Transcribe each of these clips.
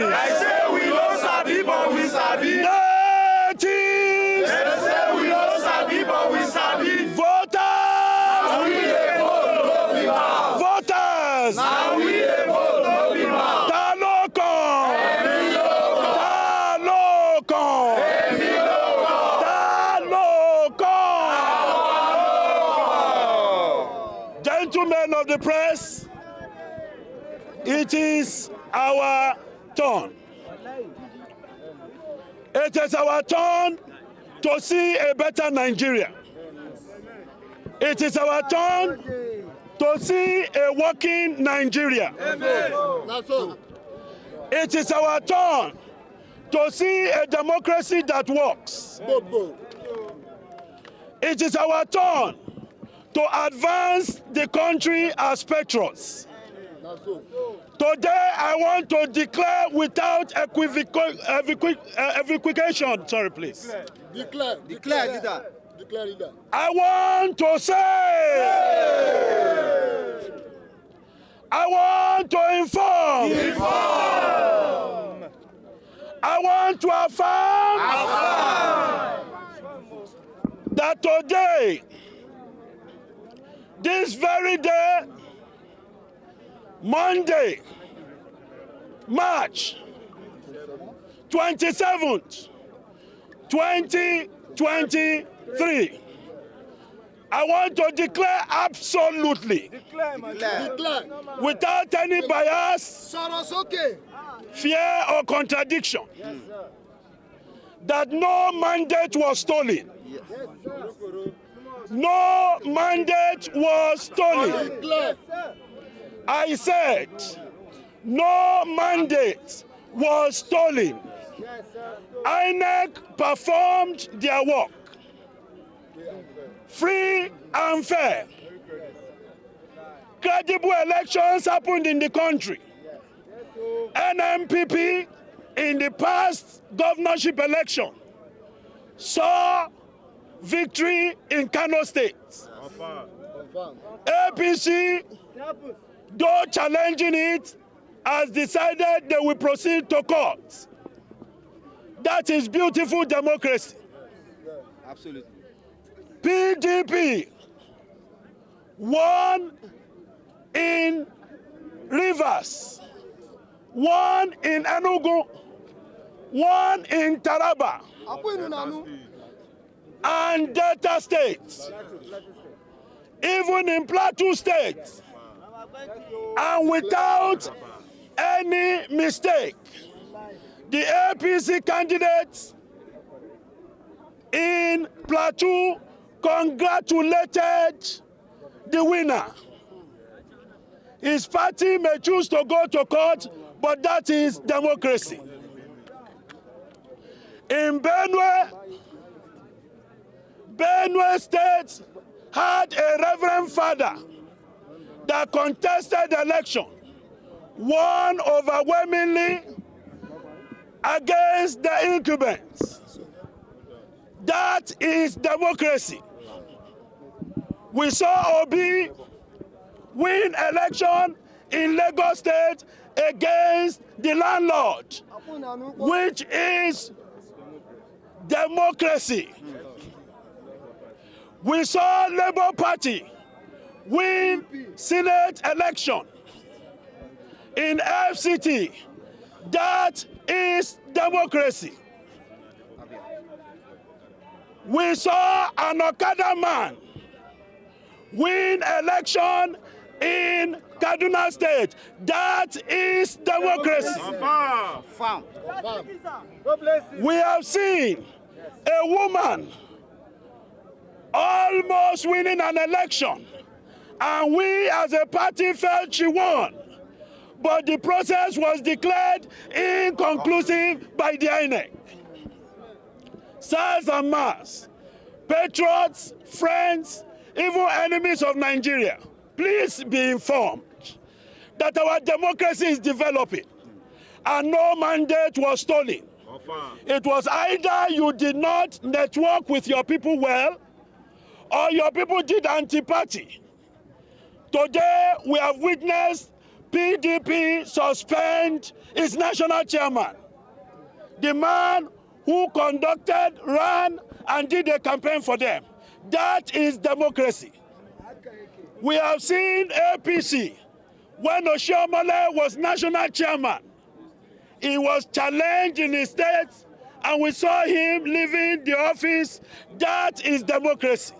I say we don't sabi, but we sabi. Natives! They say we don't sabi, but we sabi. Voters! Now we dey vote, no be mouth. Voters! Now we dey vote, no be mouth. Ta ló kàn? Èmi ló kàn. Ta ló kàn? Èmi ló kàn. Ta ló kàn? Àwa ló kàn. Gentlemen of the press, it is our turn. It is our turn to see a better Nigeria. It is our turn to see a working Nigeria. It is our turn to see a democracy that works. It is our turn to advance the country as patriots. Today, I want to declare without equivocation. Sorry, please. Declare, leader. Declare, leader. I want to say. I want to inform. I want to affirm. That today, this very day, Monday, March 27th, 2023, I want to declare absolutely, without any bias, fear or contradiction, that no mandate was stolen. No mandate was stolen. I said, no mandate was stolen. INEC performed their work, free and fair. Credible elections happened in the country. NMPP in the past governorship election saw victory in Kano State. APC, though challenging it, has decided they will proceed to court. That is beautiful democracy. Absolutely. PDP won in Rivers, won in Enugu, won in Taraba, and Delta State, even in Plateau State. And without any mistake, the APC candidates in Plateau congratulated the winner. His party may choose to go to court, but that is democracy. In Benue State had a reverend father that contested the election, won overwhelmingly against the incumbents. That is democracy. We saw Obi win election in Lagos State against the landlord, which is democracy. We saw Labour Party win Senate election in FCT. That is democracy. We saw an Okada man win election in Kaduna State. That is democracy. We have seen a woman almost winning an election, and we as a party felt she won. But the process was declared inconclusive by the INEC. Sirs and Mars, patriots, friends, even enemies of Nigeria, please be informed that our democracy is developing and no mandate was stolen. It was either you did not network with your people well, or your people did anti-party. Today, we have witnessed PDP suspend its national chairman. The man who conducted, ran, and did a campaign for them. That is democracy. We have seen APC. When Oshiomhole was national chairman, he was challenged in his state, and we saw him leaving the office. That is democracy.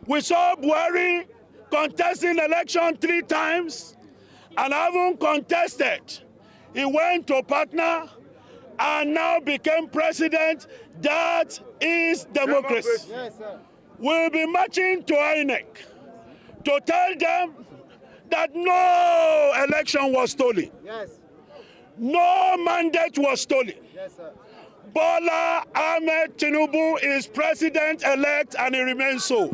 We saw Buhari contesting election 3 times, and having contested, he went to partner and now became president. That is democracy. Yes, sir. We'll be marching to INEC to tell them that no election was stolen. Yes. No mandate was stolen. Yes, sir. Bola Ahmed Tinubu is president-elect, and he remains so.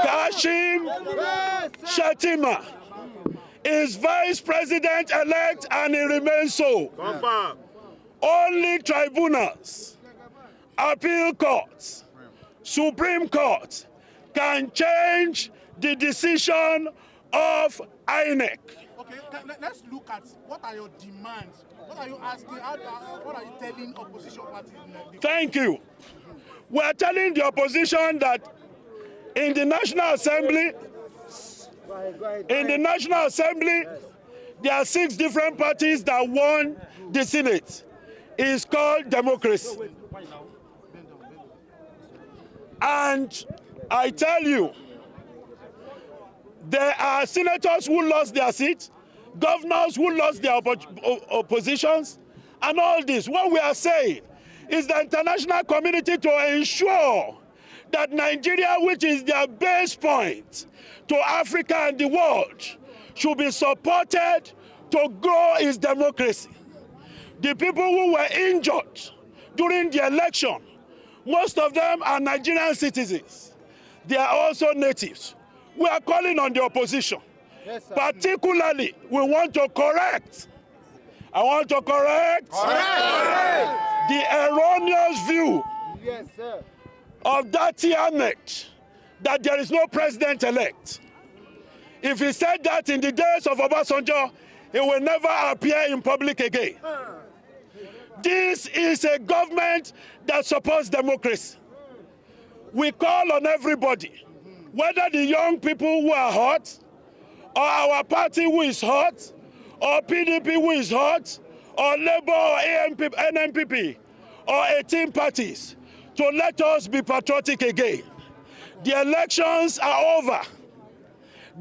Kashim Shettima is vice president-elect, and he remains so. Confirm. Only tribunals, appeal courts, Supreme Court can change the decision of INEC. Okay, let's look at what are your demands. What are you asking? What are you telling opposition parties? Thank you. We are telling the opposition that in the National Assembly, there are 6 different parties that won the Senate. It's called democracy. And I tell you, there are senators who lost their seats, governors who lost their oppositions, and all this. What we are saying is the international community to ensure that Nigeria, which is their base point to Africa and the world, should be supported to grow its democracy. The people who were injured during the election, most of them are Nigerian citizens. They are also natives. We are calling on the opposition. Yes, sir. Particularly, we want to correct. I want to correct the erroneous view Yes, sir. of that Ahmed that there is no president-elect. If he said that in the days of Obasanjo, he will never appear in public again. This is a government that supports democracy. We call on everybody, whether the young people who are hot, or our party who is hot, or PDP who is hot, or Labour or NNPP, or 18 parties, to let us be patriotic again. The elections are over.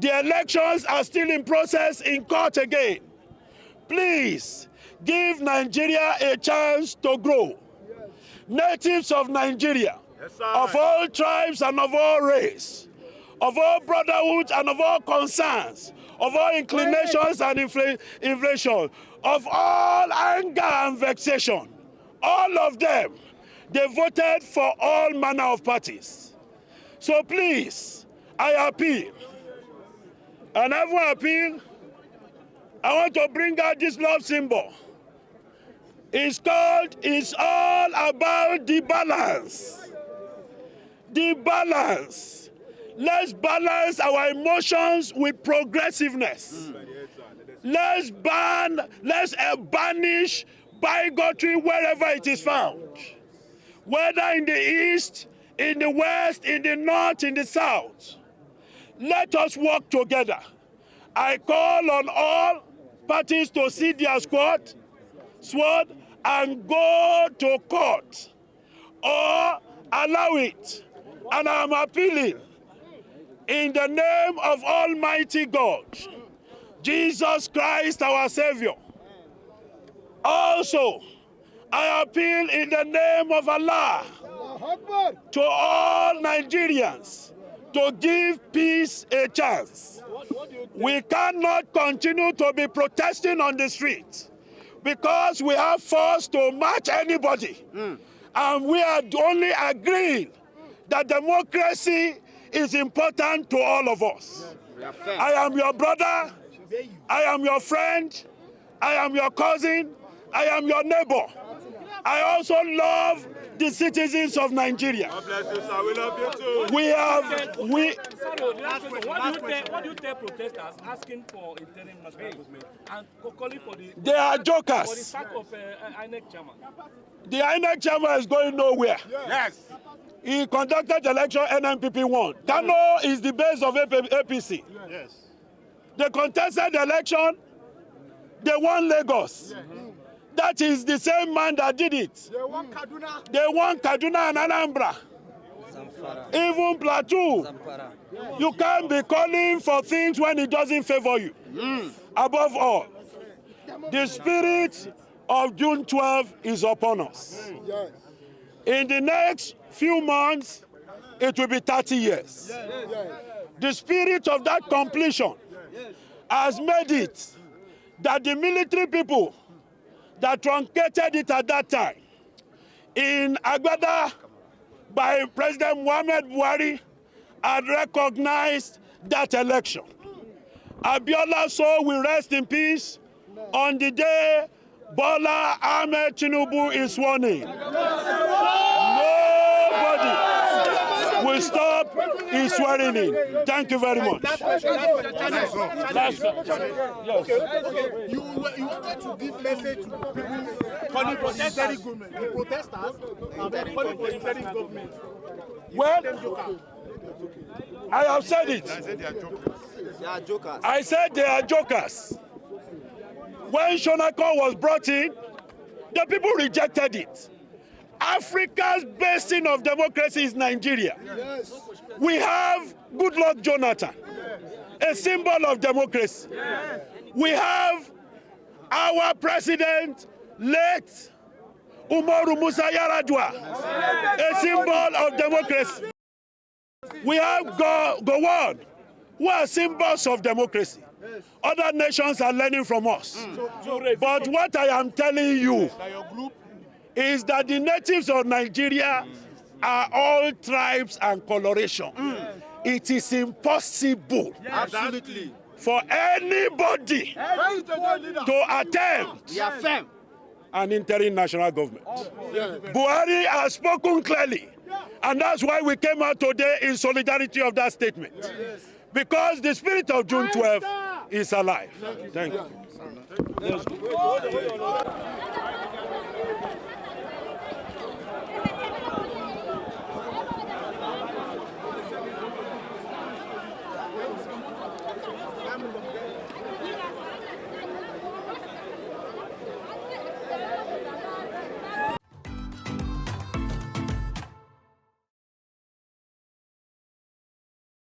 The elections are still in process in court again. Please, give Nigeria a chance to grow. Natives of Nigeria, of all tribes and of all race, of all brotherhood and of all concerns, of all inclinations and inflation, of all anger and vexation, all of them, they voted for all manner of parties. So please, I appeal, and I will appeal, I want to bring out this love symbol. It's all about the balance. The balance. Let's balance our emotions with progressiveness. Let's banish bigotry wherever it is found. Whether in the east, in the west, in the north, in the south. Let us work together. I call on all parties to see their sword and go to court or allow it. And I'm appealing in the name of Almighty God, Jesus Christ our Savior. Also, I appeal in the name of Allah to all Nigerians to give peace a chance. We cannot continue to be protesting on the streets because we have force to match anybody. And we are only agreeing that democracy is important to all of us. I am your brother, I am your friend, I am your cousin. I am your neighbor. I also love the citizens of Nigeria. God bless you, sir. We love you too. What do you tell protesters asking for interim national government and calling for the... They are jokers. For the sack of INEC chairman. The INEC chairman is going nowhere. Yes. He conducted the election, NNPP won. Kano is the base of APC. Yes. They contested the election, they won Lagos. That is the same man that did it. They want Kaduna. They won Kaduna and Anambra. Even Plateau. You can't be calling for things when it doesn't favor you. Above all, the spirit of June 12 is upon us. Yes. In the next few months, it will be 30 years. The spirit of that completion has made it that the military people that truncated it at that time in Abuja by President Muhammad Buhari had recognized that election. Abiola soul will rest in peace on the day Bola Ahmed Tinubu is sworn in. Nobody will stop his swearing in. Thank you very much. Last question. Yes. You wanted to give message to people calling for the interim government. The protesters are calling for the interim government. Well, I have said it. They are jokers. I said they are jokers. When Shonako was brought in, the people rejected it. Africa's basin of democracy is Nigeria. Yes. We have Goodluck Jonathan, a symbol of democracy. We have our president, late Umaru Musa Yar'Adua, a symbol of democracy. We have Gowon, who are symbols of democracy. Other nations are learning from us. But what I am telling you is that the natives of Nigeria are all tribes and coloration. It is impossible Absolutely. for anybody to attempt an interim national government. Buhari has spoken clearly, and that's why we came out today in solidarity of that statement. Because the spirit of June 12 is alive. Thank you.